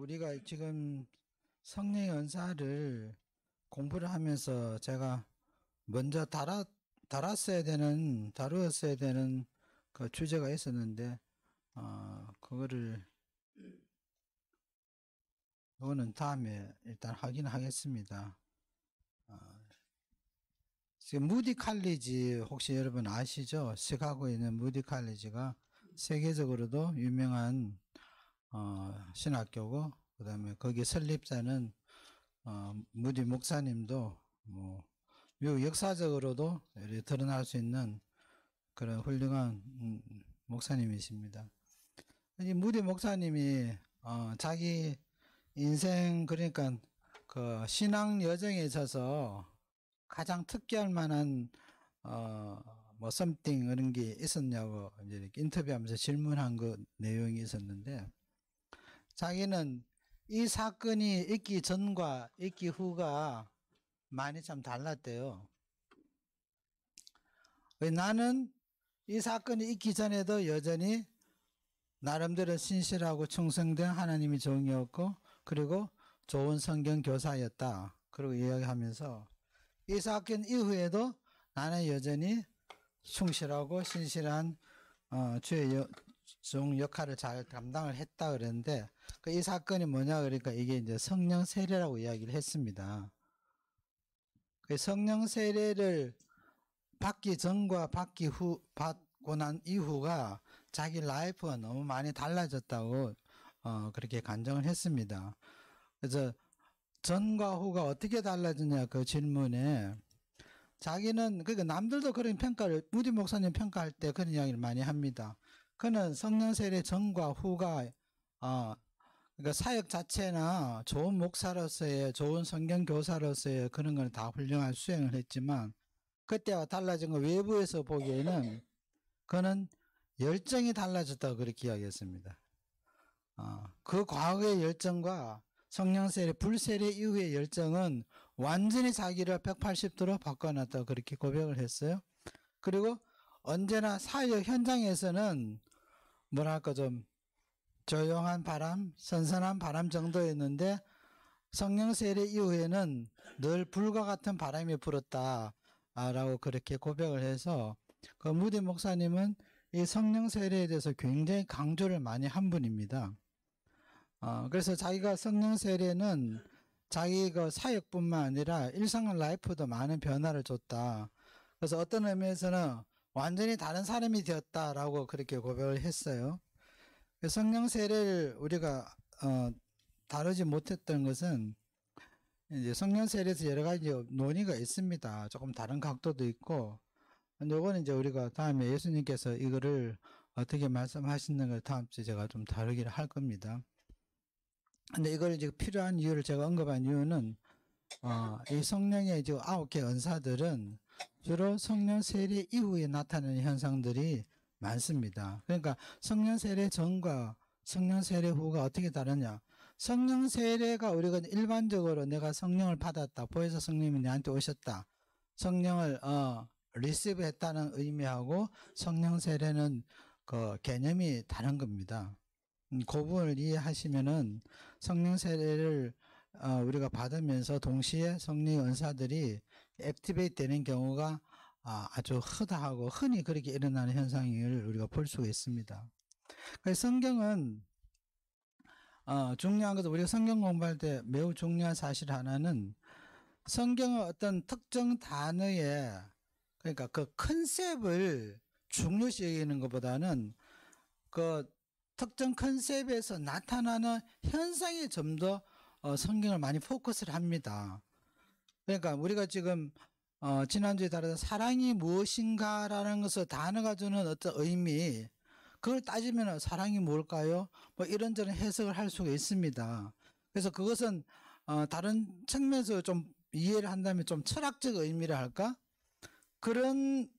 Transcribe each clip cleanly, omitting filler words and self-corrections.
우리가 지금 성령 연사를 공부를 하면서 제가 먼저 다루었어야 되는 그 주제가 있었는데, 그거는 다음에 일단 확인하겠습니다. 지금 무디 칼리지 혹시 여러분 아시죠? 시카고에 있는 무디 칼리지가 세계적으로도 유명한 신학교고, 그 다음에 거기 설립자는 무디 목사님도 뭐 미국 역사적으로도 드러날 수 있는 그런 훌륭한 목사님이십니다. 이 무디 목사님이 자기 인생, 그러니까 그 신앙 여정에 있어서 가장 특기할 만한 뭐 something 그런 게 있었냐고 이제 이렇게 인터뷰하면서 질문한 그 내용이 있었는데, 자기는 이 사건이 있기 전과 있기 후가 많이 참 달랐대요. 나는 이 사건이 있기 전에도 여전히 나름대로 신실하고 충성된 하나님의 종이었고, 그리고 좋은 성경 교사였다. 그리고 이야기하면서 이 사건 이후에도 나는 여전히 충실하고 신실한 주의 종 역할을 잘 감당을 했다 그랬는데, 이 사건이 뭐냐 그러니까 이게 이제 성령 세례라고 이야기를 했습니다. 성령 세례를 받기 전과 받고 난 이후가 자기 라이프가 너무 많이 달라졌다고 그렇게 간증을 했습니다. 그래서 전과 후가 어떻게 달라졌냐 그 질문에 자기는, 그러니까 남들도 그런 평가를, 무디 목사님 평가할 때 그런 이야기를 많이 합니다. 그는 성령 세례 전과 후가 그러니까 사역 자체나 좋은 목사로서의, 좋은 성경 교사로서의 그런 건 다 훌륭한 수행을 했지만, 그때와 달라진 건 외부에서 보기에는 그는 열정이 달라졌다고 그렇게 이야기했습니다. 그 과거의 열정과 성령 세례, 불세례 이후의 열정은 완전히 자기를 180도로 바꿔놨다고 그렇게 고백을 했어요. 그리고 언제나 사역 현장에서는 뭐랄까 좀 조용한 바람, 선선한 바람 정도였는데, 성령 세례 이후에는 늘 불과 같은 바람이 불었다라고 그렇게 고백을 해서, 그 무디 목사님은 이 성령 세례에 대해서 굉장히 강조를 많이 한 분입니다. 그래서 자기가 성령 세례는 자기 그 사역뿐만 아니라 일상 라이프도 많은 변화를 줬다. 그래서 어떤 의미에서는 완전히 다른 사람이 되었다라고 그렇게 고백을 했어요. 성령 세례를 우리가 다루지 못했던 것은, 이제 성령 세례에서 여러 가지 논의가 있습니다. 조금 다른 각도도 있고, 요거는 이제 우리가 다음에 예수님께서 이거를 어떻게 말씀하시는 걸 다음 주에 제가 좀 다루기를 할 겁니다. 근데 이걸 이제 필요한 이유를 제가 언급한 이유는, 이 성령의 이제 9개 은사들은 주로 성령 세례 이후에 나타나는 현상들이 많습니다. 그러니까 성령 세례 전과 성령 세례 후가 어떻게 다르냐. 성령 세례가 우리가 일반적으로 내가 성령을 받았다, 보혜사 성령님이 내한테 오셨다, 성령을 리시브 했다는 의미하고, 성령 세례는 그 개념이 다른 겁니다. 그 부분을 이해하시면은 성령 세례를 우리가 받으면서 동시에 성령의 은사들이 액티베이트 되는 경우가 아주 흔하고 흔히 그렇게 일어나는 현상을 우리가 볼 수가 있습니다. 성경은 중요한 것은, 우리가 성경 공부할 때 매우 중요한 사실 하나는, 성경의 어떤 특정 단어의, 그러니까 그 컨셉을 중요시 여기는 것보다는 그 특정 컨셉에서 나타나는 현상에 좀 더 성경을 많이 포커스를 합니다. 그러니까 우리가 지금 지난주에 다루던 사랑이 무엇인가라는 것을 단어가 주는 어떤 의미, 그걸 따지면 사랑이 뭘까요? 뭐 이런저런 해석을 할 수가 있습니다. 그래서 그것은 다른 측면에서 좀 이해를 한다면 좀 철학적 의미라 할까? 그런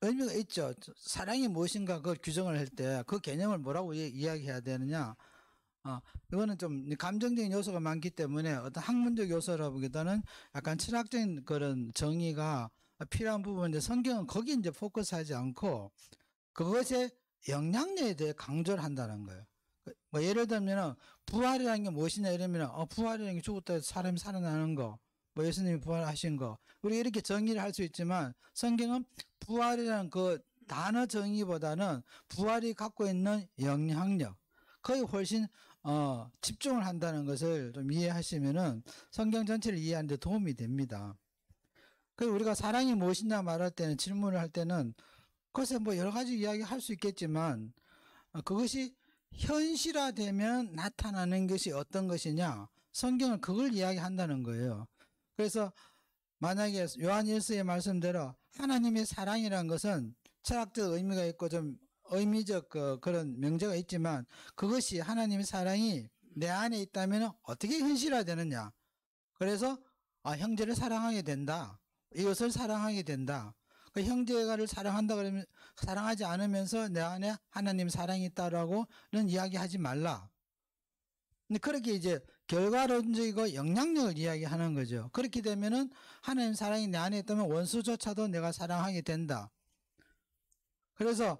의미가 있죠. 사랑이 무엇인가 그걸 규정을 할 때 그 개념을 뭐라고 이야기해야 되느냐. 이거는 좀 감정적인 요소가 많기 때문에 어떤 학문적 요소라기보다는 약간 철학적인 그런 정의가 필요한 부분인데, 성경은 거기 이제 포커스하지 않고 그것의 영향력에 대해 강조를 한다는 거예요. 뭐 예를 들면은 부활이라는 게 무엇이냐 이러면 부활이라는 게 죽었다 해서 사람이 살아나는 거, 뭐 예수님이 부활하신 거, 우리 이렇게 정의를 할 수 있지만 성경은 부활이라는 그 단어 정의보다는 부활이 갖고 있는 영향력, 거의 훨씬 집중을 한다는 것을 좀 이해하시면은 성경 전체를 이해하는 데 도움이 됩니다. 그리고 우리가 사랑이 무엇이냐 말할 때는, 질문을 할 때는 글쎄 뭐 여러 가지 이야기 할 수 있겠지만 그것이 현실화되면 나타나는 것이 어떤 것이냐, 성경은 그걸 이야기한다는 거예요. 그래서 만약에 요한 1서의 말씀대로 하나님의 사랑이라는 것은 철학적 의미가 있고 좀 의미적 그런 명제가 있지만, 그것이 하나님의 사랑이 내 안에 있다면 어떻게 현실화되느냐. 그래서 형제를 사랑하게 된다, 이것을 사랑하게 된다. 그 형제가를 사랑한다 그러면, 사랑하지 않으면서 내 안에 하나님 사랑이 있다라고는 이야기하지 말라. 근데 그렇게 이제 결과론적이고 영향력을 이야기하는 거죠. 그렇게 되면은 하나님 사랑이 내 안에 있다면 원수조차도 내가 사랑하게 된다. 그래서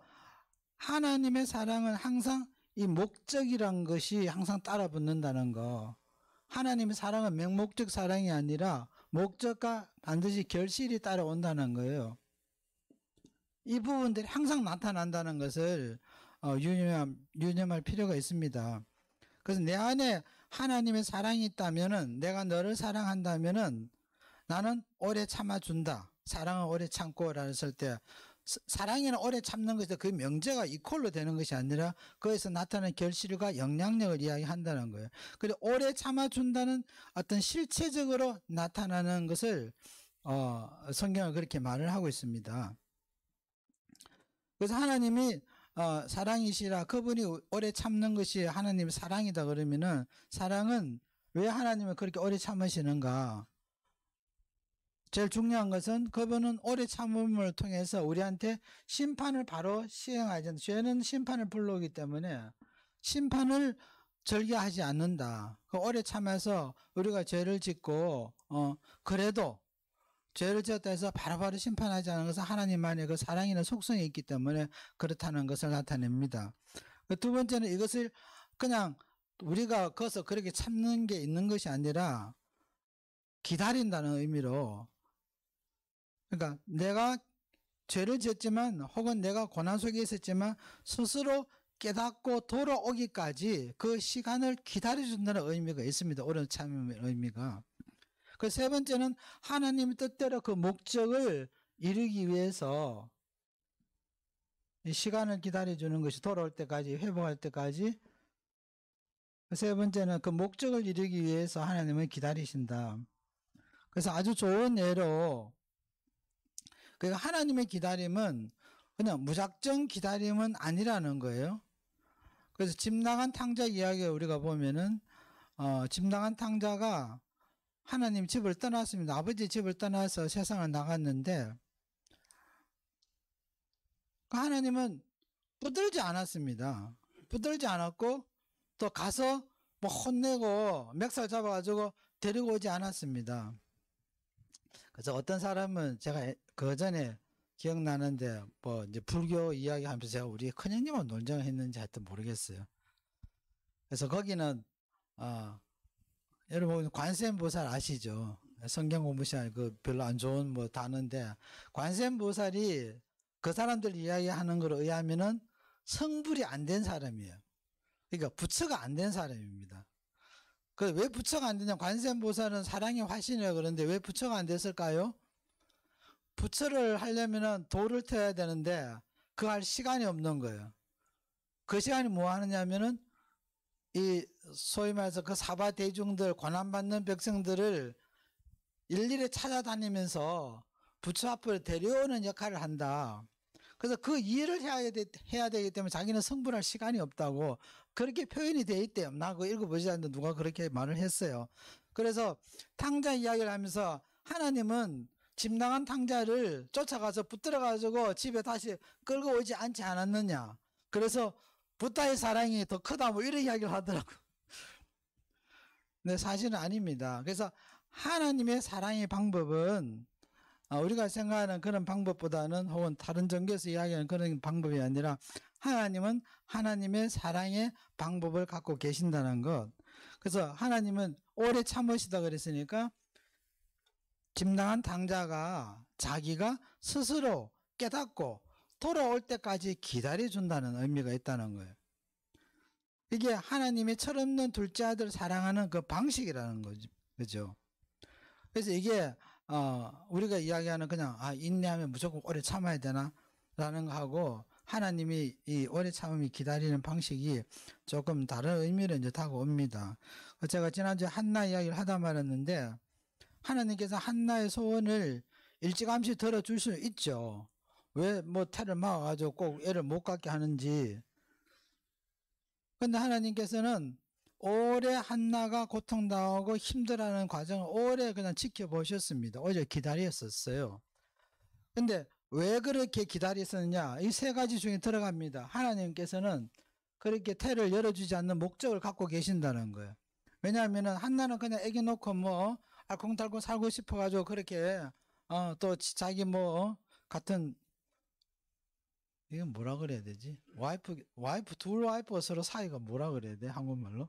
하나님의 사랑은 항상 이 목적이란 것이 항상 따라 붙는다는 거. 하나님의 사랑은 맹목적 사랑이 아니라 목적과 반드시 결실이 따라온다는 거예요. 이 부분들이 항상 나타난다는 것을 유념할 필요가 있습니다. 그래서 내 안에 하나님의 사랑이 있다면은, 내가 너를 사랑한다면은 나는 오래 참아준다. 사랑은 오래 참고라 했을 때, 사랑에는 오래 참는 것이 그 명제가 이퀄로 되는 것이 아니라 그에서 나타나는 결실과 영향력을 이야기한다는 거예요. 그리고 오래 참아준다는 어떤 실체적으로 나타나는 것을 성경은 그렇게 말을 하고 있습니다. 그래서 하나님이 사랑이시라, 그분이 오래 참는 것이 하나님의 사랑이다 그러면은, 사랑은 왜 하나님은 그렇게 오래 참으시는가? 제일 중요한 것은 그분은 오래 참음을 통해서 우리한테 심판을 바로 시행하지 않는다. 죄는 심판을 불러오기 때문에 심판을 절개하지 않는다. 그 오래 참아서 우리가 죄를 짓고 그래도 죄를 지었다 해서 바로바로 심판하지 않은 것은 하나님만의 그 사랑이나 속성이 있기 때문에 그렇다는 것을 나타냅니다. 두 번째는 이것을 그냥 우리가 거기서 그렇게 참는 게 있는 것이 아니라 기다린다는 의미로, 그러니까 내가 죄를 지었지만 혹은 내가 고난 속에 있었지만 스스로 깨닫고 돌아오기까지 그 시간을 기다려준다는 의미가 있습니다. 오랜 참음의 의미가. 그 세 번째는 하나님의 뜻대로 그 목적을 이루기 위해서 이 시간을 기다려주는 것이, 돌아올 때까지, 회복할 때까지. 그 세 번째는 그 목적을 이루기 위해서 하나님은 기다리신다. 그래서 아주 좋은 예로, 그러니까 하나님의 기다림은 그냥 무작정 기다림은 아니라는 거예요. 그래서 집 나간 탕자 이야기를 우리가 보면은 집 나간 탕자가 하나님 집을 떠났습니다. 아버지 집을 떠나서 세상을 나갔는데 그 하나님은 붙들지 않았습니다. 붙들지 않았고 또 가서 뭐 혼내고 멱살 잡아가지고 데리고 오지 않았습니다. 그래서 어떤 사람은, 제가 그 전에 기억나는데 뭐 이제 불교 이야기하면서 제가 우리 큰형님하고 논쟁을 했는지 하여튼 모르겠어요. 그래서 거기는 여러분 관세음보살 아시죠? 성경 공부 시간에 그 별로 안 좋은 뭐 단어인데, 관세음보살이 그 사람들 이야기하는 거로 의하면은 성불이 안 된 사람이에요. 그러니까 부처가 안 된 사람입니다. 그 왜 부처가 안 되냐? 관세음보살은 사랑의 화신이라 그러는데 왜 부처가 안 됐을까요? 부처를 하려면은 돌을 태워야 되는데 그 할 시간이 없는 거예요. 그 시간이 뭐 하느냐면은 이 소위 말해서 그 사바 대중들, 고난받는 백성들을 일일이 찾아다니면서 부처 앞으로 데려오는 역할을 한다. 그래서 그 일을 해야 되기 때문에 자기는 성불할 시간이 없다고 그렇게 표현이 돼 있대요. 나 그거 읽어보지 않는데 누가 그렇게 말을 했어요. 그래서 탕자 이야기를 하면서 하나님은 집 나간 탕자를 쫓아가서 붙들어가지고 집에 다시 끌고 오지 않지 않았느냐. 그래서 부타의 사랑이 더 크다 뭐 이런 이야기를 하더라고요. 근데 사실은 아닙니다. 그래서 하나님의 사랑의 방법은 우리가 생각하는 그런 방법보다는 혹은 다른 종교에서 이야기하는 그런 방법이 아니라 하나님은 하나님의 사랑의 방법을 갖고 계신다는 것. 그래서 하나님은 오래 참으시다 그랬으니까 짐당한 당자가 자기가 스스로 깨닫고 돌아올 때까지 기다려준다는 의미가 있다는 거예요. 이게 하나님이 철없는 둘째 아들을 사랑하는 그 방식이라는 거죠. 그죠? 그래서 이게 우리가 이야기하는 그냥 인내하면 무조건 오래 참아야 되나 라는 거하고 하나님이 이 오래 참음이 기다리는 방식이 조금 다른 의미를 이제 다가옵니다. 제가 지난주에 한나 이야기를 하다 말았는데 하나님께서 한나의 소원을 일찌감치 들어줄 수 있죠. 왜 뭐 태를 막아가지고 꼭 애를 못 갖게 하는지. 근데 하나님께서는 오래 한나가 고통당하고 힘들어하는 과정을 오래 그냥 지켜보셨습니다. 오히려 기다렸었어요. 근데 왜 그렇게 기다렸었느냐? 이 세 가지 중에 들어갑니다. 하나님께서는 그렇게 태를 열어주지 않는 목적을 갖고 계신다는 거예요. 왜냐하면 한나는 그냥 애기 놓고 뭐 알콩달콩 살고 싶어가지고 그렇게 또 자기 뭐 같은 이건 뭐라 그래야 되지? 둘 와이프가 서로 사이가 뭐라 그래야 돼? 한국말로?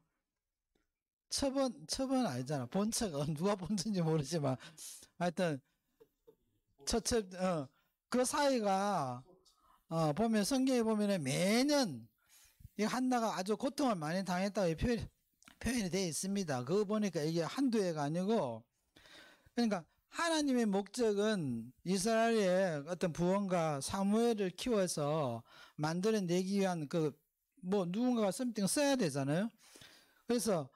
첩은 아니잖아. 본처가 누가 본처인지 모르지만 하여튼 그 사이가 보면 성경에 보면은 매년 이 한나가 아주 고통을 많이 당했다고 표현이 되어 있습니다. 그거 보니까 이게 한두 해가 아니고 그러니까 하나님의 목적은 이스라엘의 어떤 부원과 사무엘을 키워서 만들어내기 위한 뭐 누군가가 something 써야 되잖아요. 그래서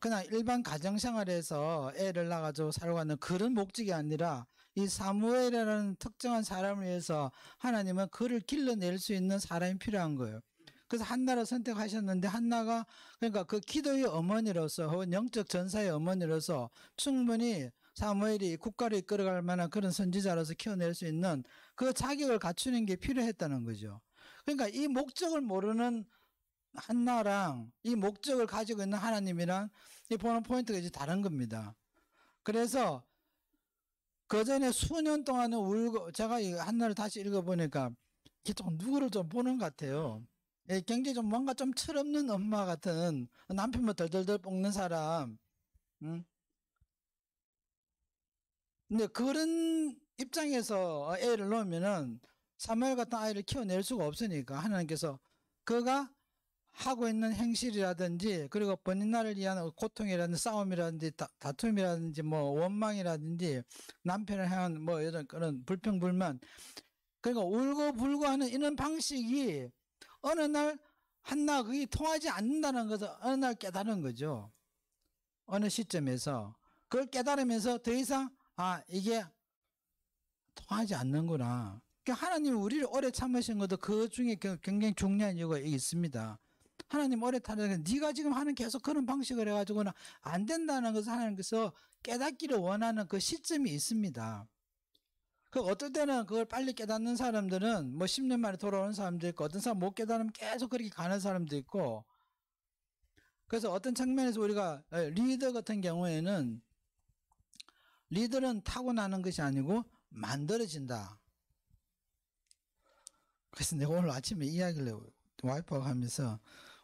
그냥 일반 가정생활에서 애를 낳아가지고 살고 하는 그런 목적이 아니라 이 사무엘이라는 특정한 사람을 위해서 하나님은 그를 길러낼 수 있는 사람이 필요한 거예요. 그래서 한나를 선택하셨는데 한나가 그러니까 그 기도의 어머니로서 혹은 영적 전사의 어머니로서 충분히 사무엘이 국가를 이끌어갈 만한 그런 선지자로서 키워낼 수 있는 그 자격을 갖추는 게 필요했다는 거죠. 그러니까 이 목적을 모르는 한나랑 이 목적을 가지고 있는 하나님이랑 이 보는 포인트가 이제 다른 겁니다. 그래서 그 전에 수년 동안은 울고 제가 이 한나를 다시 읽어보니까 이게 좀 누구를 좀 보는 것 같아요. 굉장히 좀 뭔가 좀 철없는 엄마 같은 남편만 덜덜덜 볶는 사람. 근데 그런 입장에서 애를 놓으면은 사무엘 같은 아이를 키워낼 수가 없으니까 하나님께서 그가 하고 있는 행실이라든지 그리고 본인나를 위한 고통이라든지 싸움이라든지 다툼이라든지 뭐 원망이라든지 남편을 향한 뭐 이런 그런 불평불만 그러니까 울고불고 하는 이런 방식이 어느 날 한나 그게 통하지 않는다는 것을 어느 날 깨달은 거죠. 어느 시점에서 그걸 깨달으면서 더 이상 이게 통하지 않는구나. 그러니까 하나님이 우리를 오래 참으신 것도 그 중에 굉장히 중요한 이유가 있습니다. 하나님 오래 타는 네가 지금 하는 계속 그런 방식을 해가지고는 안 된다는 것을 하나님께서 깨닫기를 원하는 그 시점이 있습니다. 어떨 때는 그걸 빨리 깨닫는 사람들은 뭐 10년 만에 돌아오는 사람도 있고 어떤 사람 못 깨달으면 계속 그렇게 가는 사람도 있고 그래서 어떤 측면에서 우리가 리더 같은 경우에는 리더는 타고나는 것이 아니고 만들어진다. 그래서 내가 오늘 아침에 이야기를 와이프하고 하면서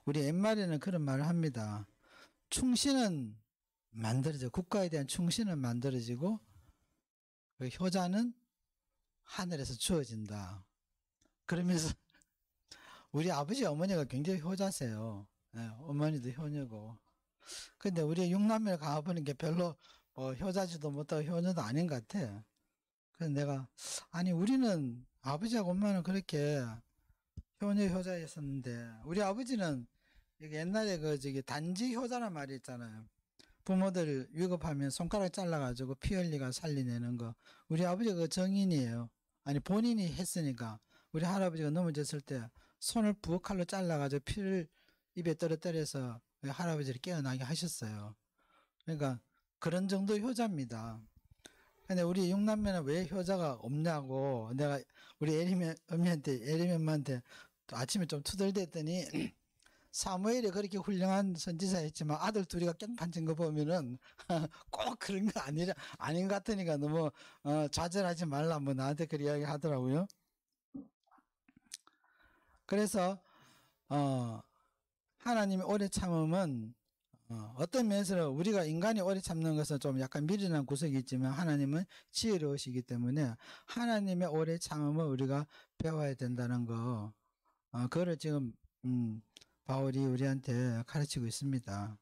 우리 옛말에는 그런 말을 합니다. 충신은 만들어져 국가에 대한 충신은 만들어지고 그 효자는 하늘에서 주어진다. 그러면서 우리 아버지 어머니가 굉장히 효자세요. 어머니도 효녀고. 근데 우리 육남매를 가보는 게 별로 효자지도 못하고 효녀도 아닌 것 같아. 그래서 내가 아니 우리는 아버지하고 엄마는 그렇게 효자였었는데 우리 아버지는 옛날에 단지 효자란 말이 있잖아요. 부모들 위급하면 손가락 잘라가지고 피 흘리가 살리내는 거. 우리 아버지가 그 정인이에요. 아니 본인이 했으니까 우리 할아버지가 넘어졌을 때 손을 부엌칼로 잘라가지고 피를 입에 떨어뜨려서 할아버지를 깨어나게 하셨어요. 그러니까 그런 정도 효자입니다. 근데 우리 육남매는 왜 효자가 없냐고 내가 우리 에리매 엄마한테 또 아침에 좀 투덜댔더니 사무엘이 그렇게 훌륭한 선지자였지만 아들 둘이가 깽판친 거 보면은 꼭 그런 거 아닌 것 같으니까 너무 좌절하지 말라 뭐 나한테 그렇게 이야기 하더라고요. 그래서 하나님의 오래 참음은 어떤 면에서 우리가 인간이 오래 참는 것은 좀 약간 미련한 구석이 있지만 하나님은 지혜로우시기 때문에 하나님의 오래 참음을 우리가 배워야 된다는 거, 그거를 지금 바울이 우리한테 가르치고 있습니다.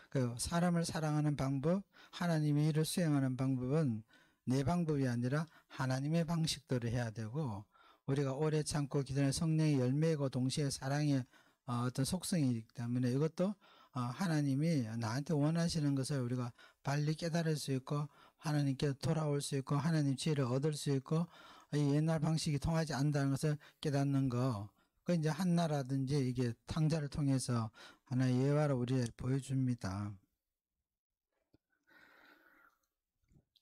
그 사람을 사랑하는 방법, 하나님의 일을 수행하는 방법은 내 방법이 아니라 하나님의 방식대로 해야 되고, 우리가 오래 참고 기다리는 성령의 열매이고 동시에 사랑의 어떤 속성이기 때문에 이것도 하나님이 나한테 원하시는 것을 우리가 빨리 깨달을 수 있고 하나님께 돌아올 수 있고 하나님 지혜를 얻을 수 있고 이 옛날 방식이 통하지 않는다는 것을 깨닫는 거, 그 이제 한나라든지 이게 탕자를 통해서 하나의 예화로 우리에 보여줍니다.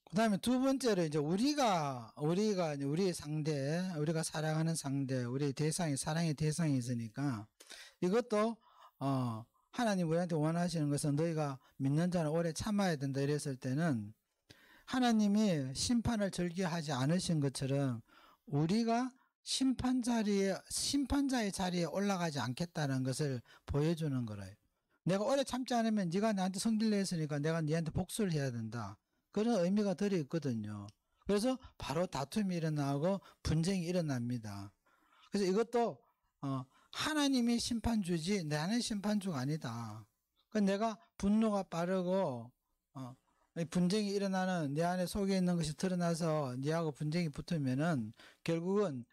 그 다음에 두 번째로 이제 우리가 우리의 상대, 우리가 사랑하는 상대, 우리의 대상이, 사랑의 대상이 있으니까 이것도 하나님 우리한테 원하시는 것은 너희가 믿는 자는 오래 참아야 된다 이랬을 때는 하나님이 심판을 절기하지 않으신 것처럼 우리가 심판자의 자리에 올라가지 않겠다는 것을 보여주는 거래요. 내가 오래 참지 않으면 네가 나한테 성질을 했으니까 내가 네한테 복수를 해야 된다. 그런 의미가 들어있거든요. 그래서 바로 다툼이 일어나고 분쟁이 일어납니다. 그래서 이것도 하나님이 심판주지 나는 심판주가 아니다. 그러니까 내가 분노가 빠르고 분쟁이 일어나는 내 안에 속에 있는 것이 드러나서 네하고 분쟁이 붙으면은 결국은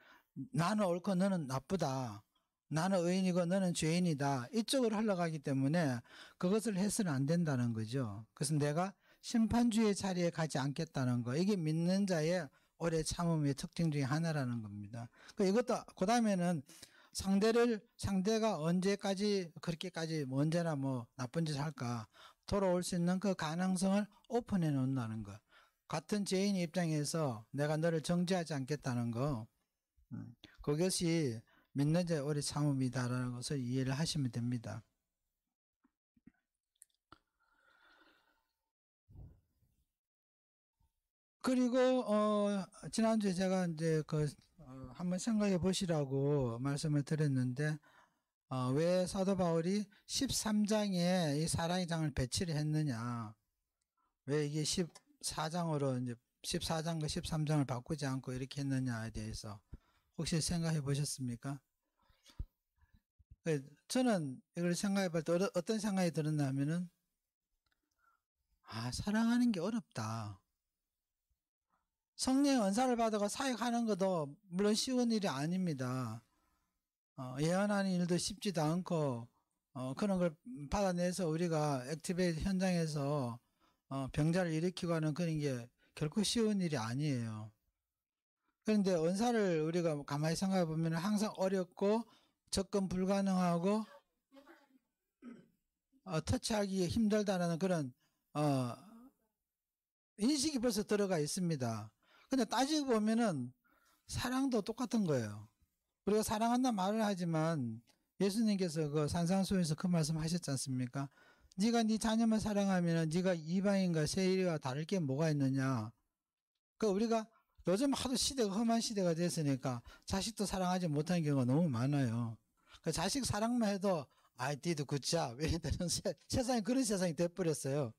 나는 옳고 너는 나쁘다. 나는 의인이고 너는 죄인이다. 이쪽으로 흘러가기 때문에 그것을 해서는 안 된다는 거죠. 그래서 내가 심판주의 자리에 가지 않겠다는 거. 이게 믿는 자의 오래 참음의 특징 중에 하나라는 겁니다. 이것도 그 다음에는 상대가 언제까지 그렇게까지 언제나 뭐 나쁜 짓을 할까 돌아올 수 있는 그 가능성을 오픈해 놓는다는 거. 같은 죄인의 입장에서 내가 너를 정죄하지 않겠다는 거. 그것이 믿는 자의 오래 참음이다라는 것을 이해를 하시면 됩니다. 그리고 지난주에 제가 이제 한번 생각해 보시라고 말씀을 드렸는데 왜 사도 바울이 13장에 이 사랑의 장을 배치를 했느냐, 왜 이게 14장으로 이제 14장과 13장을 바꾸지 않고 이렇게 했느냐에 대해서 혹시 생각해 보셨습니까? 저는 이걸 생각해 볼 때 어떤 생각이 들었냐면은 사랑하는 게 어렵다. 성령의 은사를 받아가 사역하는 것도 물론 쉬운 일이 아닙니다. 예언하는 일도 쉽지도 않고 그런 걸 받아내서 우리가 액티베이트 현장에서 병자를 일으키고 하는 그런 게 결코 쉬운 일이 아니에요. 그런데 은사를 우리가 가만히 생각해 보면 항상 어렵고 접근 불가능하고 터치하기 힘들다는 그런 인식이 벌써 들어가 있습니다. 근데 따지고 보면은 사랑도 똑같은 거예요. 우리가 사랑한다 말을 하지만 예수님께서 그 산상수에서 그 말씀 하셨지 않습니까? 네가 네 자녀만 사랑하면 네가 이방인과 세리와 다를 게 뭐가 있느냐. 그 우리가 요즘 하도 시대가 험한 시대가 됐으니까 자식도 사랑하지 못하는 경우가 너무 많아요. 그 자식 사랑만 해도 디도 굿잡 이런 세상이 그런 세상이 돼버렸어요.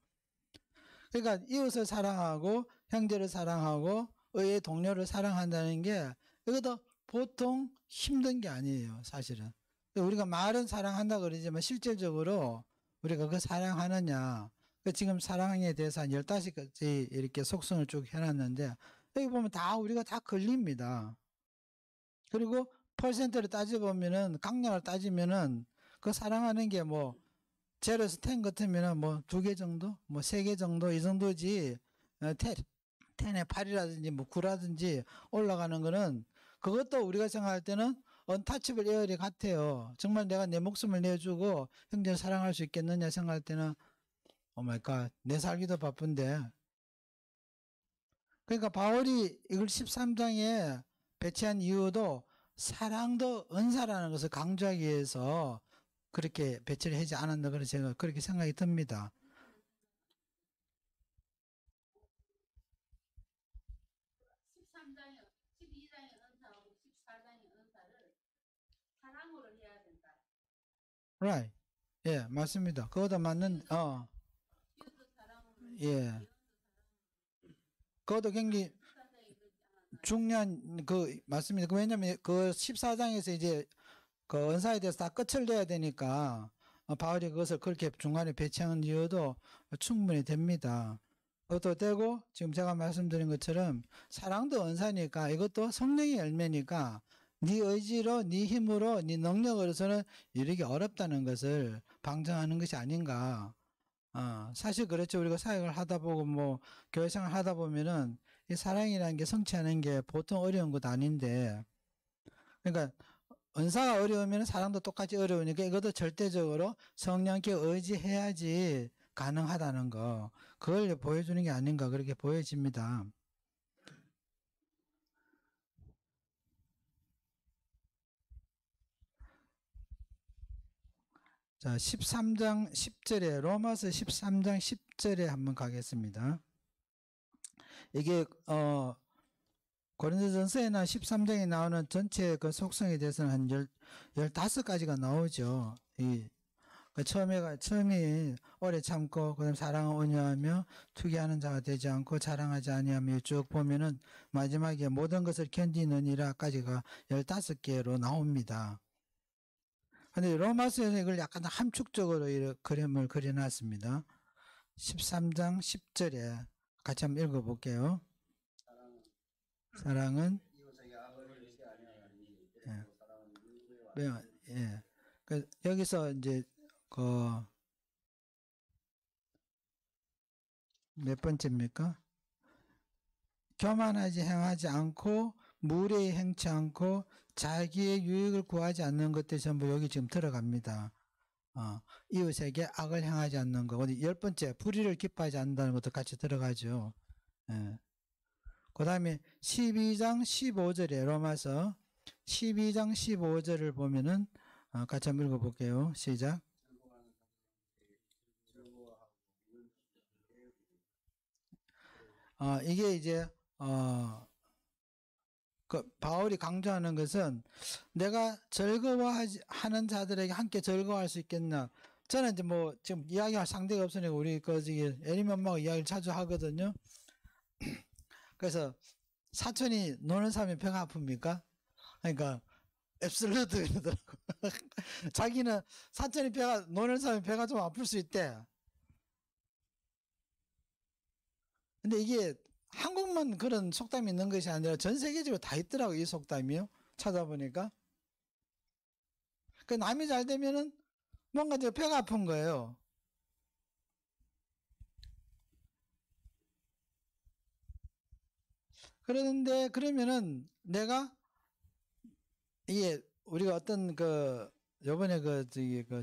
그러니까 이웃을 사랑하고 형제를 사랑하고 의의 동료를 사랑한다는 게 이것도 보통 힘든 게 아니에요, 사실은. 우리가 말은 사랑한다 그러지만 실질적으로 우리가 그 사랑하느냐, 지금 사랑에 대해서 한 15가지 이렇게 속성을 쭉 해놨는데 여기 보면 우리가 다 걸립니다. 그리고 퍼센트를 따져보면은 강량을 따지면은 그 사랑하는 게 뭐 0에서 10 같으면은 뭐 2개 정도, 뭐 3개 정도 이 정도지 10에 8이라든지 뭐 9라든지 올라가는 거는 그것도 우리가 생각할 때는 언타치블 에어리 같아요. 정말 내가 내 목숨을 내주고 형제를 사랑할 수 있겠느냐 생각할 때는 오마이갓 내 살기도 바쁜데. 그러니까 바울이 이걸 13장에 배치한 이유도 사랑도 은사라는 것을 강조하기 위해서 그렇게 배치를 하지 않았나 그런 제가 그렇게 생각이 듭니다. Right. 예, 맞습니다. 그것도 맞는, 예. 그것도 굉장히 중요한, 맞습니다. 왜냐면 그 14장에서 이제 그 은사에 대해서 다 끝을 내야 되니까, 바울이 그것을 그렇게 중간에 배치한 이유도 충분히 됩니다. 그것도 되고, 지금 제가 말씀드린 것처럼, 사랑도 은사니까, 이것도 성령의 열매니까, 네 의지로, 네 힘으로, 네 능력으로서는 이르기 어렵다는 것을 방증하는 것이 아닌가. 사실 그렇죠. 우리가 사역을 하다 보고 뭐 교회 생활 하다 보면은 이 사랑이라는 게 성취하는 게 보통 어려운 것도 아닌데, 그러니까 은사가 어려우면 사랑도 똑같이 어려우니까 이것도 절대적으로 성령께 의지해야지 가능하다는 거, 그걸 보여주는 게 아닌가 그렇게 보여집니다. 자, 13장 10절에 로마서 13장 10절에 한번 가겠습니다. 이게 고린도전서에나 13장에 나오는 전체 그 속성에 대해서는 한 15가지가 나오죠. 처음이 오래 참고, 그 다음 사랑을 온유하며 투기하는 자가 되지 않고 자랑하지 아니하며 쭉 보면은 마지막에 모든 것을 견디느니라까지가 15개로 나옵니다. 근데 로마서에서 이걸 약간 함축적으로 이 그림을 그려놨습니다. 13장 10절에 같이 한번 읽어볼게요. 사랑은 예. 여기서 이제 몇 번째입니까? 교만하지 행하지 않고 무례히 행치 않고 자기의 유익을 구하지 않는 것들이 전부 여기 지금 들어갑니다. 이웃에게 악을 행하지 않는 거. 10번째 불의를 기뻐하지 않는다는 것도 같이 들어가죠. 예. 그 다음에 12장 15절에 로마서 12장 15절을 보면은 같이 한번 읽어볼게요. 시작. 이게 이제 바울이 강조하는 것은 내가 즐거워하는 자들에게 함께 즐거워할 수 있겠나. 저는 이제 뭐 지금 이야기할 상대가 없으니까 우리 에림 엄마가 이야기를 자주 하거든요. 그래서 사촌이 노는 사람이 배가 아픕니까? 그러니까 앱슬러드 이러더라고. 자기는 사촌이 노는 사람이 배가 좀 아플 수 있대. 근데 이게 한국만 그런 속담이 있는 것이 아니라 전 세계적으로 다 있더라고, 이 속담이요. 찾아보니까. 그 남이 잘 되면은 뭔가 이제 배가 아픈 거예요. 그런데 그러면은 내가 이게 우리가 어떤 요번에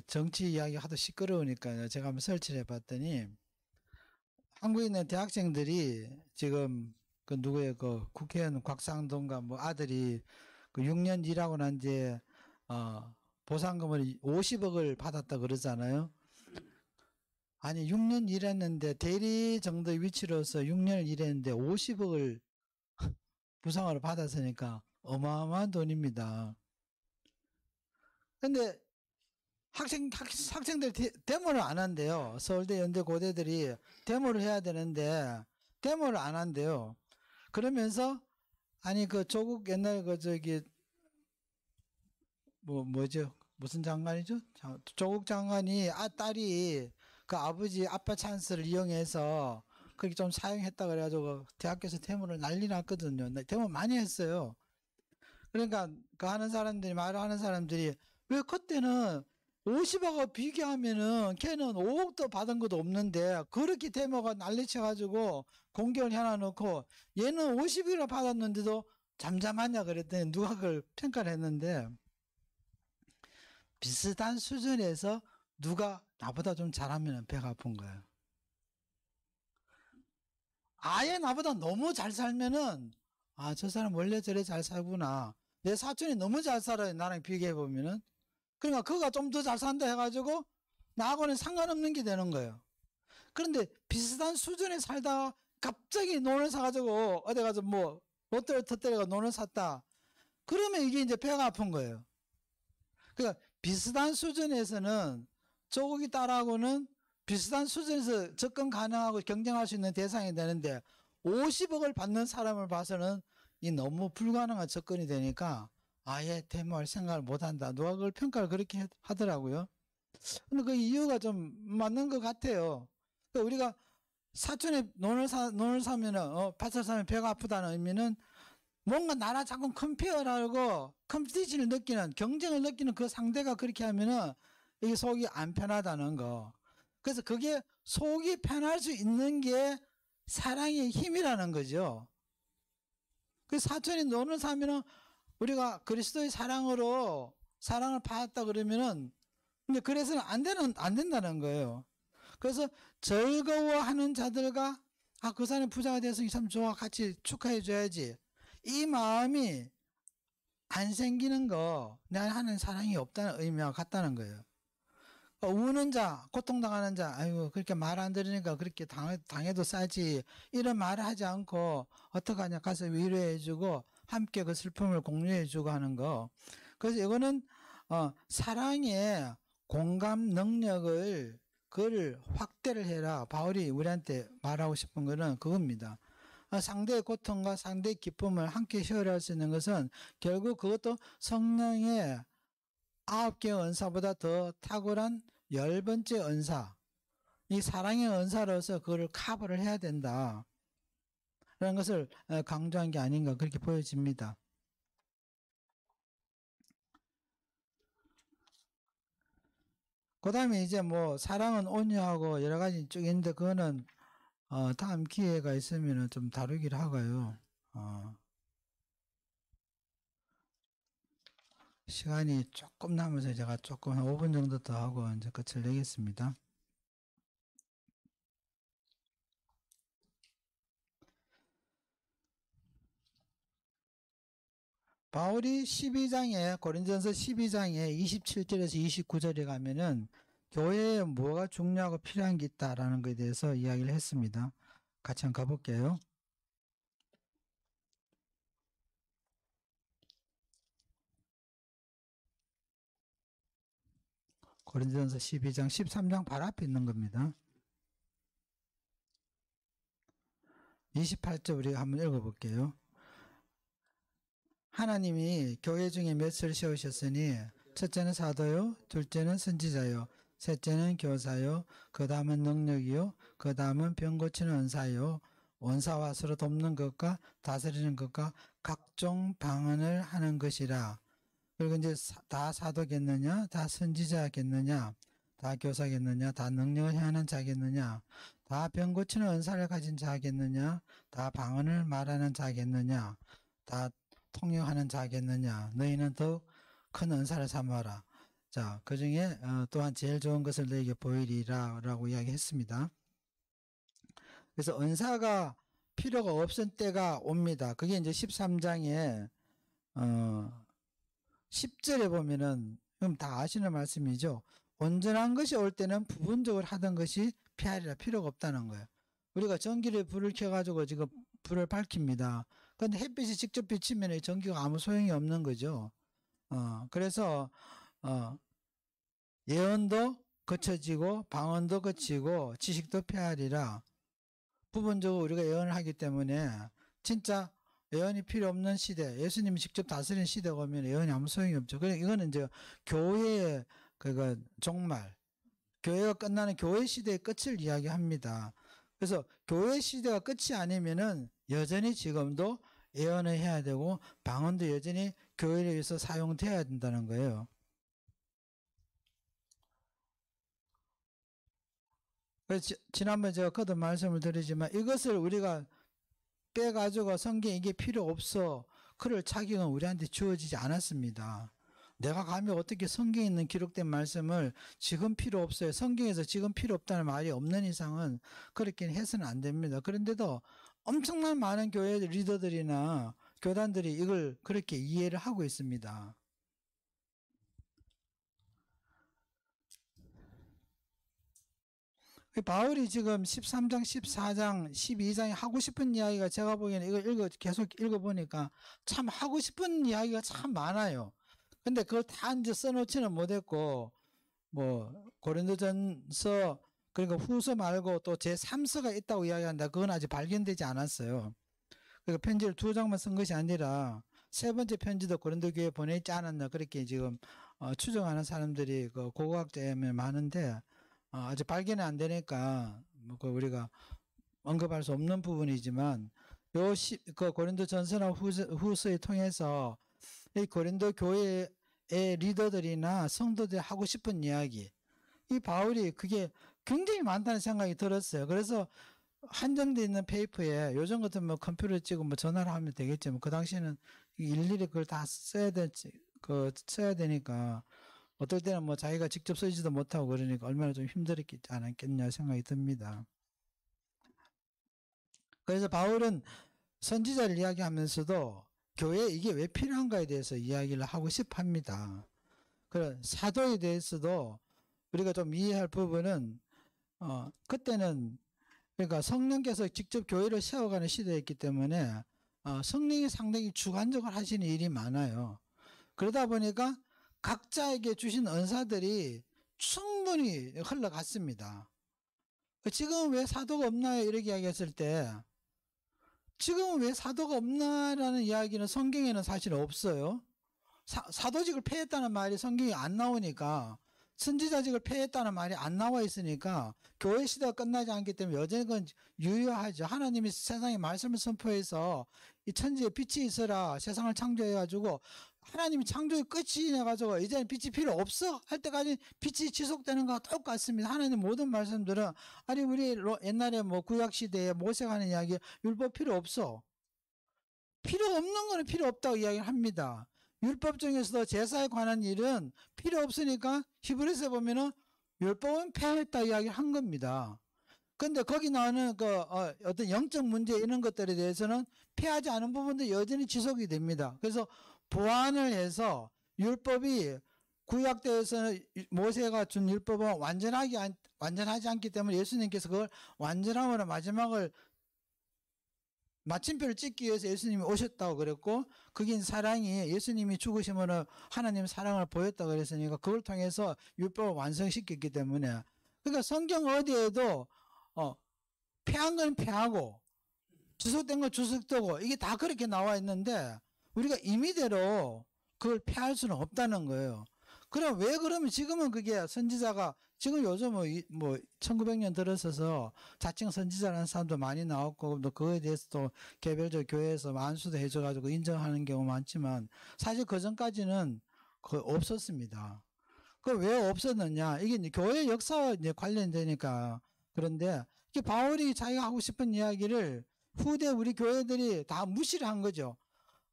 정치 이야기 하도 시끄러우니까 제가 한번 설치를 해봤더니 한국에 있는 대학생들이 지금 누구의 국회의원 곽상동과 뭐 아들이 6년 일하고 난 뒤에 보상금을 50억을 받았다 그러잖아요. 아니 6년 일했는데 대리 정도 위치로서 6년을 일했는데 50억을 부상으로 받았으니까 어마어마한 돈입니다. 근데 학생들 데모를 안 한대요. 서울대, 연대, 고대들이 데모를 해야 되는데 데모를 안 한대요. 그러면서 아니 조국 옛날 뭐죠? 무슨 장관이죠? 조국 장관이 딸이 아버지 아빠 찬스를 이용해서 그렇게 좀 사용했다 그래가지고 대학교에서 데모를 난리 났거든요. 데모 많이 했어요. 그러니까 말을 하는 사람들이 왜 그때는 50억하고 비교하면은 걔는 5억도 받은 것도 없는데 그렇게 데모가 난리쳐가지고 공격을 해놔놓고 얘는 50억이나 받았는데도 잠잠하냐 그랬더니 누가 그걸 평가를 했는데 비슷한 수준에서 누가 나보다 좀 잘하면 배가 아픈 거예요. 아예 나보다 너무 잘 살면은 저 사람 원래 저래 잘 살구나. 내 사촌이 너무 잘 살아요. 나랑 비교해보면은. 그러니까 그가 좀 더 잘 산다 해가지고 나하고는 상관없는 게 되는 거예요. 그런데 비슷한 수준에 살다가 갑자기 논을 사가지고 어디 가서 뭐 롯데를 터뜨려가 논을 샀다. 그러면 이게 이제 배가 아픈 거예요. 그러니까 비슷한 수준에서는 조국이 딸하고는 비슷한 수준에서 접근 가능하고 경쟁할 수 있는 대상이 되는데 50억을 받는 사람을 봐서는 이 너무 불가능한 접근이 되니까 아예 대모할 생각을 못한다. 누가 그걸 평가를 그렇게 하더라고요. 근데 그 이유가 좀 맞는 것 같아요. 그러니까 우리가 사촌에 논을 사면은 밭을 사면 배가 아프다는 의미는 뭔가 나랑 자꾸 컴페어를 하고 컴피티션을 느끼는 경쟁을 느끼는 그 상대가 그렇게 하면은 이게 속이 안 편하다는 거. 그래서 그게 속이 편할 수 있는 게 사랑의 힘이라는 거죠. 그 사촌이 논을 사면은 우리가 그리스도의 사랑으로 사랑을 받았다 그러면은 근데 그래서는 안 된다는 거예요. 그래서 즐거워하는 자들과 그 사람이 부자가 됐으니 참 좋아 같이 축하해 줘야지. 이 마음이 안 생기는 거 내가 하는 사랑이 없다는 의미와 같다는 거예요. 우는 자, 고통당하는 자, 아이고 그렇게 말 안 들으니까 그렇게 당해도 싸지 이런 말을 하지 않고 어떡하냐 가서 위로해주고 함께 그 슬픔을 공유해주고 하는 거. 그래서 이거는 사랑의 공감 능력을 그걸 확대를 해라. 바울이 우리한테 말하고 싶은 거는 그겁니다. 상대의 고통과 상대의 기쁨을 함께 쉐어할 수 있는 것은 결국 그것도 성령의 9개의 은사보다 더 탁월한 10번째 은사, 이 사랑의 은사로서 그거를 커버를 해야 된다. 라는 것을 강조한 게 아닌가 그렇게 보여집니다. 그 다음에 이제 뭐 사랑은 온유하고 여러 가지 쭉 있는데 그거는 다음 기회가 있으면 좀 다루기를 하고요. 시간이 조금 남아서 제가 조금 한 5분 정도 더 하고 이제 끝을 내겠습니다. 바울이 12장에 고린전서 12장에 27절에서 29절에 가면은 교회에 뭐가 중요하고 필요한 게 있다라는 것에 대해서 이야기를 했습니다. 같이 한번 가볼게요. 고린전서 12장 13장 바로 앞에 있는 겁니다. 28절 우리가 한번 읽어볼게요. 하나님이 교회 중에 몇을 세우셨으니 첫째는 사도요, 둘째는 선지자요, 셋째는 교사요, 그 다음은 능력이요, 그 다음은 병 고치는 은사요, 원사와 서로 돕는 것과 다스리는 것과 각종 방언을 하는 것이라. 그리고 이제 다 사도겠느냐, 다 선지자겠느냐, 다 교사겠느냐, 다 능력을 행하는 자겠느냐, 다 병 고치는 은사를 가진 자겠느냐, 다 방언을 말하는 자겠느냐, 다 통역하는 자겠느냐, 너희는 더욱 큰 은사를 삼아라. 자, 그 중에 또한 제일 좋은 것을 너에게 보이리라 라고 이야기했습니다. 그래서 은사가 필요가 없은 때가 옵니다. 그게 이제 13장에 10절에 보면은 그럼 다 아시는 말씀이죠. 온전한 것이 올 때는 부분적으로 하던 것이 피하리라 필요가 없다는 거예요. 우리가 전기를 불을 켜가지고 지금 불을 밝힙니다. 근데 햇빛이 직접 비치면 전기가 아무 소용이 없는 거죠. 그래서 예언도 거쳐지고 방언도 거치고 지식도 피하리라. 부분적으로 우리가 예언을 하기 때문에 진짜 예언이 필요 없는 시대, 예수님이 직접 다스리는 시대가 오면 예언이 아무 소용이 없죠. 그래 이거는 이제 교회의 그 종말, 교회가 끝나는 교회 시대의 끝을 이야기합니다. 그래서 교회 시대가 끝이 아니면은 여전히 지금도 예언을 해야 되고 방언도 여전히 교회에 의해서 사용돼야 된다는 거예요. 그래서 지난번에 제가 거듭 말씀을 드리지만 이것을 우리가 빼가지고 성경에 이게 필요 없어. 그럴 자격은 우리한테 주어지지 않았습니다. 내가 감히 어떻게 성경에 있는 기록된 말씀을 지금 필요 없어요. 성경에서 지금 필요 없다는 말이 없는 이상은 그렇게 해서는 안 됩니다. 그런데도 엄청난 많은 교회 리더들이나 교단들이 이걸 그렇게 이해를 하고 있습니다. 바울이 지금 13장, 14장, 12장에 하고 싶은 이야기가 제가 보기에는 이거 계속 읽어보니까 참 하고 싶은 이야기가 참 많아요. 근데 그걸 다 이제 써놓지는 못했고, 뭐, 고린도전서, 그리고 후서 말고 또 제3서가 있다고 이야기한다. 그건 아직 발견되지 않았어요. 그러니까 편지를 2장만 쓴 것이 아니라 세 번째 편지도 고린도 교회에 보내지 않았나. 그렇게 지금 추정하는 사람들이 그 고고학자면 많은데, 아직 발견이 안 되니까 뭐 우리가 언급할 수 없는 부분이지만 그 고린도 전서나 후서에 통해서 이 고린도 교회의 리더들이나 성도들이 하고 싶은 이야기, 이 바울이 그게 굉장히 많다는 생각이 들었어요. 그래서 한정되어 있는 페이퍼에 요즘 같으면 뭐 컴퓨터 찍고 뭐 전화를 하면 되겠지만 그 당시에는 일일이 그걸 다 써야 되니까 어떨 때는 뭐 자기가 직접 쓰지도 못하고 그러니까 얼마나 좀 힘들었지 않았겠냐 생각이 듭니다. 그래서 바울은 선지자를 이야기하면서도 교회에 이게 왜 필요한가에 대해서 이야기를 하고 싶어 합니다. 그런 사도에 대해서도 우리가 좀 이해할 부분은 그때는 그러니까 성령께서 직접 교회를 세워가는 시대였기 때문에 성령이 상당히 주관적으로 하시는 일이 많아요. 그러다 보니까 각자에게 주신 은사들이 충분히 흘러갔습니다. 지금 왜 사도가 없나요? 이렇게 이야기했을 때 지금은 왜 사도가 없나라는 이야기는 성경에는 사실 없어요. 사도직을 폐했다는 말이 성경에 안 나오니까, 선지자직을 폐했다는 말이 안 나와 있으니까 교회 시대가 끝나지 않기 때문에 여전히 그건 유효하죠. 하나님이 세상에 말씀을 선포해서 이 천지에 빛이 있어라 세상을 창조해가지고 하나님이 창조의 끝이 돼가지고 이제는 빛이 필요 없어 할 때까지 빛이 지속되는 거와 똑같습니다. 하나님 모든 말씀들은 아니 우리 옛날에 뭐 구약 시대에 모세가 하는 이야기 율법 필요 없어. 필요 없는 거는 필요 없다고 이야기를 합니다. 율법 중에서도 제사에 관한 일은 필요 없으니까 히브리서에 보면은 율법은 폐했다 이야기를 한 겁니다. 근데 거기 나오는 어떤 영적 문제 이런 것들에 대해서는 폐하지 않은 부분도 여전히 지속이 됩니다. 그래서 보완을 해서 율법이 구약 때에서는 모세가 준 율법은 완전하지 않기 때문에 예수님께서 그걸 완전함으로 마침표를 찍기 위해서 예수님이 오셨다고 그랬고, 그게 사랑이 예수님이 죽으심으로 하나님 사랑을 보였다고 그랬으니까 그걸 통해서 율법을 완성시켰기 때문에, 그러니까 성경 어디에도 폐한 건 폐하고 주석된 건 주석되고 이게 다 그렇게 나와 있는데 우리가 임의대로 그걸 폐할 수는 없다는 거예요. 그럼 왜 그러면 지금은 그게 선지자가 지금 요즘 뭐 1900년 들어서서 자칭 선지자라는 사람도 많이 나왔고 또 그거에 대해서 또 개별적 교회에서 안수도 해줘가지고 인정하는 경우 많지만 사실 그 전까지는 없었습니다. 그 왜 없었느냐? 이게 이제 교회 역사와 이제 관련되니까. 그런데 이게 바울이 자기가 하고 싶은 이야기를 후대 우리 교회들이 다 무시를 한 거죠.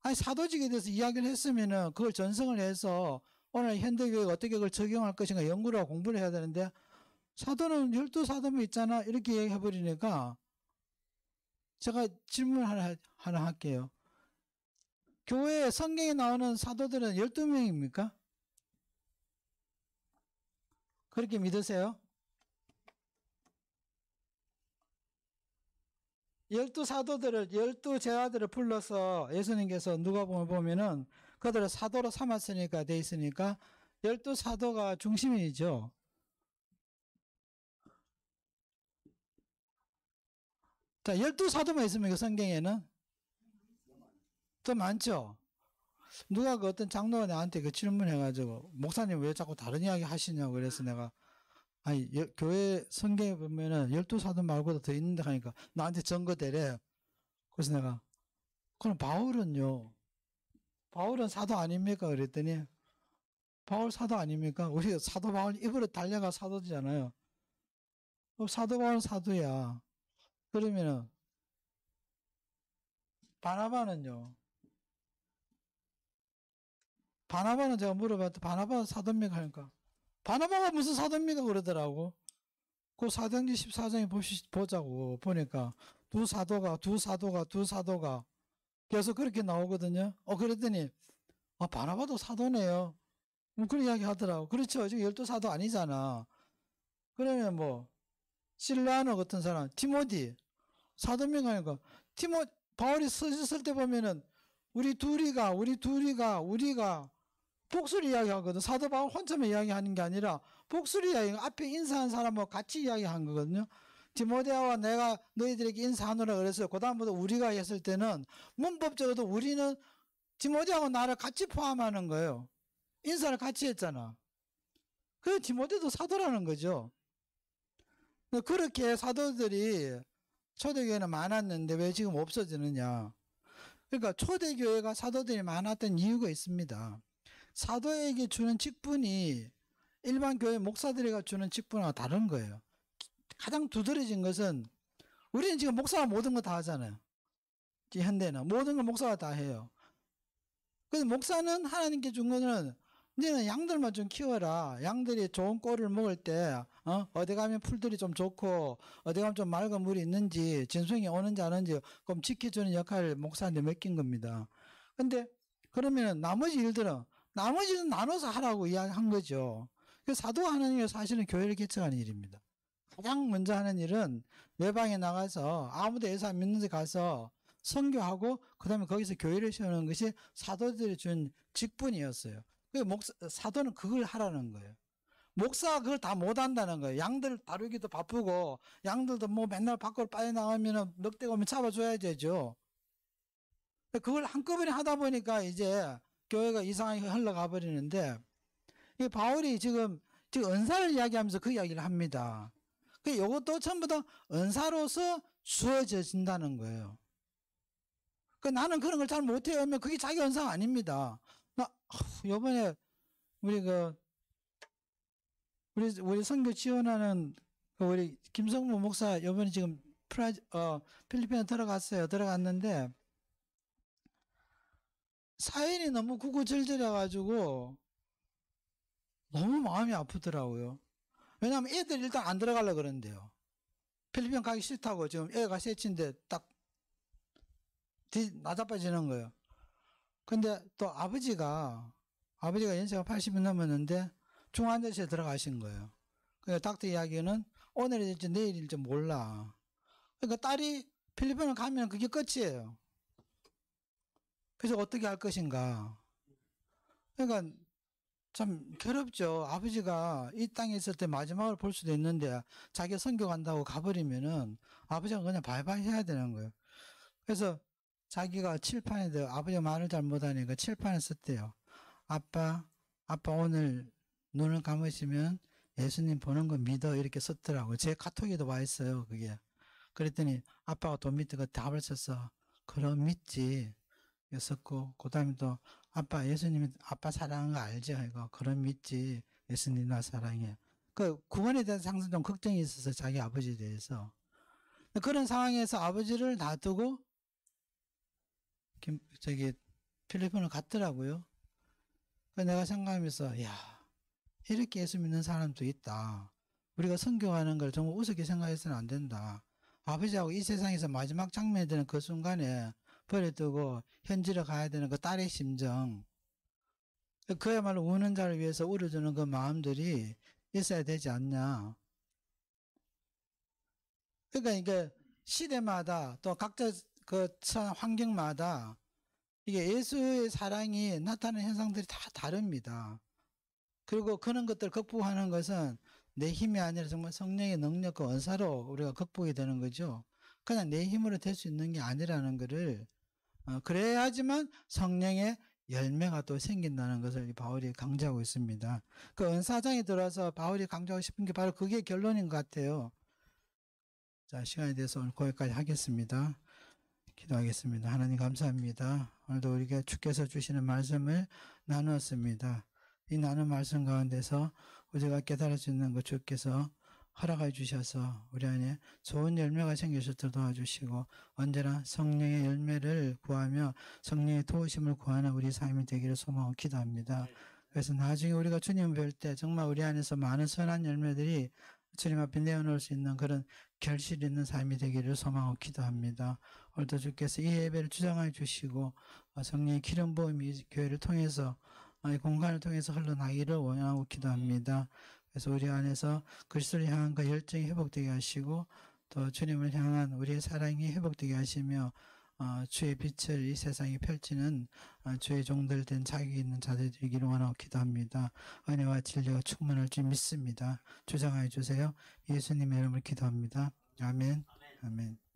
아니 사도직에 대해서 이야기를 했으면은 그걸 전승을 해서 오늘 현대교회가 어떻게 그걸 적용할 것인가 연구를 하고 공부를 해야 되는데 사도는 12사도면 있잖아 이렇게 얘기해버리니까 제가 질문 하나 할게요. 교회 성경에 나오는 사도들은 12명입니까? 그렇게 믿으세요? 12사도들을 12제자들을 불러서 예수님께서 누가복음을 보면은 그들을 사도로 삼았으니까 돼 있으니까 12사도가 중심이죠. 자, 12사도만 있습니까? 성경에는? 더 많죠? 누가 그 어떤 장로가 나한테 그 질문해가지고 목사님 왜 자꾸 다른 이야기 하시냐고 그래서 내가 아니 교회 성경에 보면은 12사도 말고도 더 있는데 하니까 나한테 증거대래. 그래서 내가 그럼 바울은요? 바울은 사도 아닙니까? 그랬더니 바울 사도 아닙니까? 우리 사도 바울 입으로 달려가 사도잖아요. 사도 바울은 사도야. 그러면은 바나바는요? 바나바는 제가 물어봤더니 바나바는 사도입니까? 하니까 바나바가 무슨 사도입니까? 그러더라고. 그 사도행전 14장에 보자고 보니까 두 사도가 계속 그렇게 나오거든요. 그랬더니 바나바도 사도네요. 그런 이야기 하더라고. 그렇죠. 지금 12사도 아니잖아. 그러면 뭐 실라노 같은 사람, 티모디, 사도명 아니까 바울이 쓰셨을 때 보면은 우리가 복수를 이야기하거든. 사도 바울 혼자만 이야기하는 게 아니라 복수를 이야기, 앞에 인사한 사람하고 같이 이야기한 거거든요. 디모데와 내가 너희들에게 인사하노라 그랬어요. 그 다음부터 우리가 했을 때는 문법적으로도 우리는 디모데하고 나를 같이 포함하는 거예요. 인사를 같이 했잖아. 그래서 디모데도 사도라는 거죠. 그렇게 사도들이 초대교회는 많았는데 왜 지금 없어지느냐. 그러니까 초대교회가 사도들이 많았던 이유가 있습니다. 사도에게 주는 직분이 일반 교회 목사들이 주는 직분과 다른 거예요. 가장 두드러진 것은 우리는 지금 목사가 모든 거 다 하잖아요. 현대는 모든 걸 목사가 다 해요. 그래서 목사는 하나님께 준 거는 너는 양들만 좀 키워라. 양들이 좋은 꼴을 먹을 때 어디 가면 풀들이 좀 좋고 어디 가면 좀 맑은 물이 있는지 진송이 오는지 안 오는지 그럼 지켜주는 역할을 목사한테 맡긴 겁니다. 근데 그러면 나머지 일들은 나머지는 나눠서 하라고 이야기한 거죠. 사도가 하는 일은 사실은 교회를 개척하는 일입니다. 가장 먼저 하는 일은 외방에 나가서 아무도 예수 안 믿는 데 가서 선교하고 그 다음에 거기서 교회를 세우는 것이 사도들이 준 직분이었어요. 사도는 그걸 하라는 거예요. 목사가 그걸 다 못한다는 거예요. 양들 다루기도 바쁘고 양들도 뭐 맨날 밖으로 빠져나가면 늑대가 오면 잡아줘야 되죠. 그걸 한꺼번에 하다 보니까 이제 교회가 이상하게 흘러가 버리는데 바울이 지금 은사를 이야기하면서 그 이야기를 합니다. 이것도 전부 다 은사로서 주어진다는 거예요. 나는 그런 걸 잘 못해요 하면 그게 자기 은사가 아닙니다. 요번에 우리 선교 지원하는 우리 김성무 목사 요번에 지금 필리핀에 들어갔는데 사연이 너무 구구절절해가지고 너무 마음이 아프더라고요. 왜냐하면 애들 일단 안 들어가려고 그러는데요. 필리핀 가기 싫다고 지금 애가 셋인데 딱 나자빠지는 거예요. 근데 또 아버지가 연세가 80이 넘었는데 중환자실에 들어가신 거예요. 그래서 닥터 이야기는 오늘일지 내일일지 몰라. 그러니까 딸이 필리핀을 가면 그게 끝이에요. 그래서 어떻게 할 것인가. 그러니까 참 괴롭죠. 아버지가 이 땅에 있을 때 마지막을 볼 수도 있는데 자기가 선교 간다고 가버리면은 아버지가 그냥 바이바이 해야 되는 거예요. 그래서 자기가 칠판에 아버지가 말을 잘 못하니까 칠판에 썼대요. 아빠 오늘 눈을 감으시면 예수님 보는 거 믿어 이렇게 썼더라고요. 제 카톡에도 와 있어요. 그게. 그랬더니 아빠가 또 밑에 그 답을 썼어. 그럼 믿지. 썼고 그 다음에 또 아빠 예수님이 아빠 사랑하는 거 알죠? 이거 그럼 믿지. 예수님 나 사랑해. 그 구원에 대해서 항상 좀 걱정이 있어서 자기 아버지에 대해서. 그런 상황에서 아버지를 놔두고 필리핀을 갔더라고요. 내가 생각하면서 야 이렇게 예수 믿는 사람도 있다. 우리가 선교하는 걸 정말 우습게 생각해서는 안 된다. 아버지하고 이 세상에서 마지막 장면이 되는 그 순간에 버려두고 현지로 가야 되는 그 딸의 심정, 그야말로 우는 자를 위해서 울어주는 그 마음들이 있어야 되지 않냐. 그러니까 이게 시대마다 또 각자 그 환경마다 이게 예수의 사랑이 나타나는 현상들이 다 다릅니다. 그리고 그런 것들을 극복하는 것은 내 힘이 아니라 정말 성령의 능력과 은사로 우리가 극복이 되는 거죠. 그냥 내 힘으로 될 수 있는 게 아니라는 것을 그래야지만 성령의 열매가 또 생긴다는 것을 바울이 강조하고 있습니다. 그 은사장에 들어와서 바울이 강조하고 싶은 게 바로 그게 결론인 것 같아요. 자, 시간이 돼서 오늘 거기까지 하겠습니다. 기도하겠습니다. 하나님 감사합니다. 오늘도 우리에게 주께서 주시는 말씀을 나누었습니다. 이 나눈 말씀 가운데서 우리가 깨달을 수 있는 것 주께서 허락해 주셔서 우리 안에 좋은 열매가 생길 수 있도록 도와주시고 언제나 성령의 열매를 구하며 성령의 도우심을 구하는 우리 삶이 되기를 소망하고 기도합니다. 그래서 나중에 우리가 주님을 뵐 때 정말 우리 안에서 많은 선한 열매들이 주님 앞에 내어놓을 수 있는 그런 결실 있는 삶이 되기를 소망하고 기도합니다. 오늘도 주께서 이 예배를 주장해 주시고 성령의 기름 부음이 교회를 통해서 이 공간을 통해서 흘러나기를 원하고 기도합니다. 그래서 우리 안에서 그리스도를 향한 그 열정이 회복되게 하시고 또 주님을 향한 우리의 사랑이 회복되게 하시며 주의 빛을 이 세상에 펼치는 주의 종들 된 자격이 있는 자들 되기를 원하고 기도합니다. 은혜와 진리가 충만할 줄 믿습니다. 주장하여 주세요. 예수님의 이름으로 기도합니다. 아멘. 아멘.